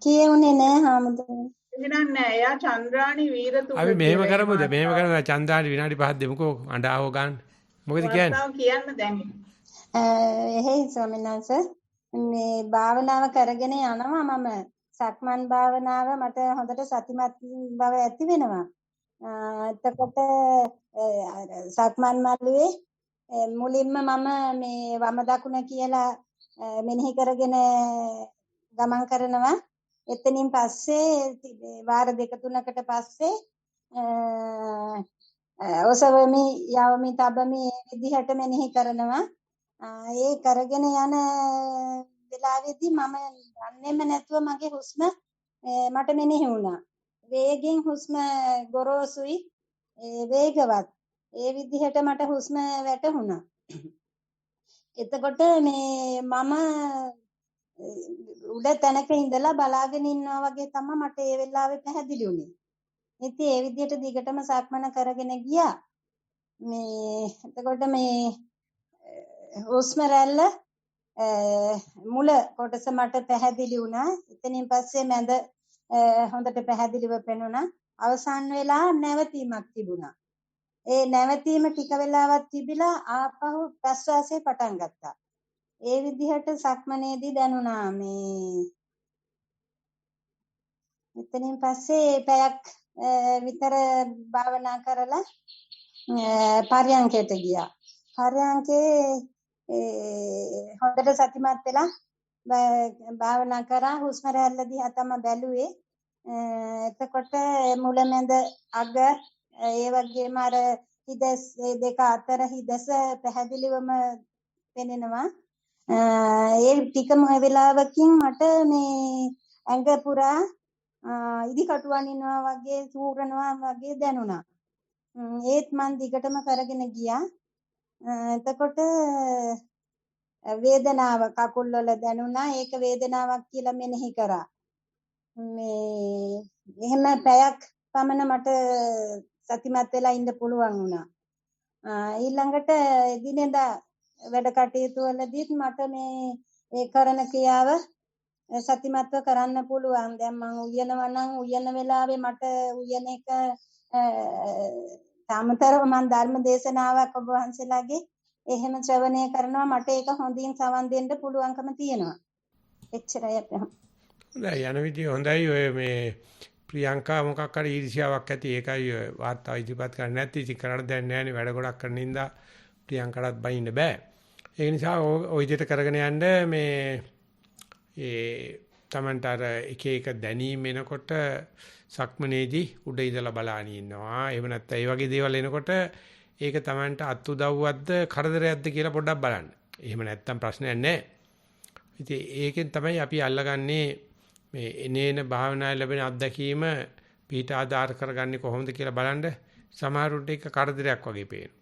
කියුනේ නෑ හාමුදුරුවෝ. එහෙනම් නෑ එයා චන්ද්‍රානි වීරතුංග. අපි මෙහෙම කරමුද? මෙහෙම කරමු චන්ද්‍රානි විනාඩි 5ක් දෙමුකෝ අඬාව ගන්න. මොකද කියන්නේ? වාර්තාව කියන්න දැන්. එහෙයි ස්වාමීන් වහන්සේ මේ භාවනාව කරගෙන යනවා මම. සක්මන් භාවනාව මට හොඳට සතිමත් බව ඇති වෙනවා. එතකොට සක්මන් මළුවේ මුලින්ම මම මේ වම දකුණ කියලා මෙනෙහි කරගෙන ගමන් කරනවා. එතනින් පස්සේ වාර 2-3කට පස්සේ ඔසවමි යවමි තබමි විදිහට මෙනෙහි කරනවා. ඒ කරගෙන යන වෙලාවේදී මම දන්නේම නැතුව මගේ හුස්ම මට මෙනෙහි වුණා. වේගෙන් හුස්ම ගොරෝසුයි වේගවත්. ඒ විදිහට මට හුස්ම වැටුණා. එතකොට මේ මම උඩ තැනක ඉඳලා බලාගෙන ඉන්නවා වගේ තමයි මට ඒ වෙලාවේ පැහැදිලි වුණේ. ඉතින් ඒ විදිහට දිගටම සක්මන කරගෙන ගියා. මේ එතකොට මේ හුස්ම රැල්ල මුල කොටස මට පැහැදිලි වුණා. එතනින් පස්සේ මැද හොඳට පැහැදිලිව පෙනුණා. අවසන් වෙලා නැවතීමක් තිබුණා. ඒ නැවතීම ටික වෙලාවක් තිබිලා ආපහු ප්‍රශ්වාසය පටන් ගත්තා. ඒ විදිහට සක්මනේදී දැනුණා මේ එතනින් පස්සේ පැයක් විතර භාවනා කරලා පර්යංකයට ගියා. පර්යංකේ හොඳට සතිමත් වෙලා භාවනා කරා. හුස්ම රැල්ල දිහා තමයි බැලුවේ. එතකොට මුලමැද අග ඒ වගේම අර හිදස් දෙක අතර හිදස පැහැදිලිවම පෙනෙනවා. ඒ ටිකම වෙලාවකින් මට මේ ඇඟ පුරා ඉදි කටුවන් ඉන්නවා වගේ සූරනවා වගේ දැනුණා. ඒත් මන් දිගටම කරගෙන ගියා. එතකොට වේදනාව කකුල් වල දැනුණා. ඒක වේදනාවක් කියලා මෙනෙහි කරා. මේ එහෙම පැයක් පමණ මට සතිමත් වෙලා ඉන්න පුළුවන් වුණා. ඊළඟට එදිනෙදා වැඩ කටයුතු වලදීත් මට මේ ඒ කරන ක්‍රියාව සතිමත්ව කරන්න පුළුවන්. දැන් මම උයනවා නම් උයන වෙලාවේ මට උයන එක සාමතරව මම ධර්ම දේශනාවක් ඔබ වහන්සේලාගේ එහෙම ශ්‍රවණය කරනවා. මට ඒක හොඳින් සවන් දෙන්න පුළුවන්කම තියෙනවා. එච්චරයි අපි. හොඳයි යන විදිය හොඳයි. ඔය මේ ප්‍රියංකා මොකක් හරි ඊර්ෂ්‍යාවක් ඇති. ඒකයි ඔය වාර්තාව ඉදිරිපත් කරන්නේ නැති. ඉතින් කරන්න දෙයක් නැහැ නේ. වැඩ ගොඩක් කරන ඉඳා ප්‍රියංකාටත් බයින්න බෑ. ඒ නිසා ওই විදිහට කරගෙන යන්න මේ ඒ Tamanට අර එක එක දැනීම් එනකොට සක්මනේදී උඩ ඉඳලා බලාගෙන ඉන්නවා. එහෙම නැත්නම් ඒ වගේ දේවල් එනකොට ඒක Tamanට අත් උදව්වක්ද කරදරයක්ද කියලා පොඩ්ඩක් බලන්න. එහෙම නැත්නම් ප්‍රශ්නයක් නැහැ. ඉතින් ඒකෙන් තමයි අපි අල්ලගන්නේ මේ එනේන භාවනාවේ ලැබෙන අත්දැකීම පිට ආධාර කරගන්නේ කොහොමද කියලා බලන්න. සමහරුන්ට ඒක කරදරයක් වගේ පේනවා.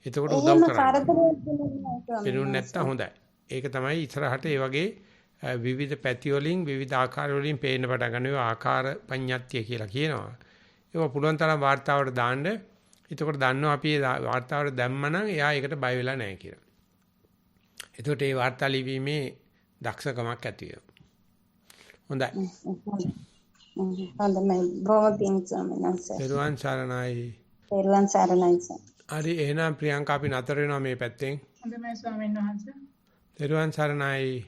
එතකොට උදව් කරන්න. නැත්තම් හොඳයි. ඒක තමයි ඉස්සරහට ඒ වගේ විවිධ පැති වලින් විවිධ ආකාර වලින් පේන්න පටන් ගන්නවා. ආකාර පඤ්ඤාත්ය කියලා කියනවා. ඒක පුළුවන් තරම් වார்த்தාවට දාන්න. එතකොට දන්නවා අපි වார்த்தාවට දැම්මනම් එයා ඒකට බය වෙලා නැහැ කියලා. එතකොට මේ වார்த்தා ලිවීමේ දක්ෂකමක් ඇති වෙනවා. හොඳයි. හොඳයි. බොහොම පිං ස්වාමීන් පෙරුවන් සරණයි. පෙරුවන් සරණයි. හරි එහෙනම් ප්‍රියංකා අපි නතර වෙනවා මේ පැත්තෙන්. හොඳයි ස්වාමීන් වහන්සේ. පෙරුවන් සරණයි.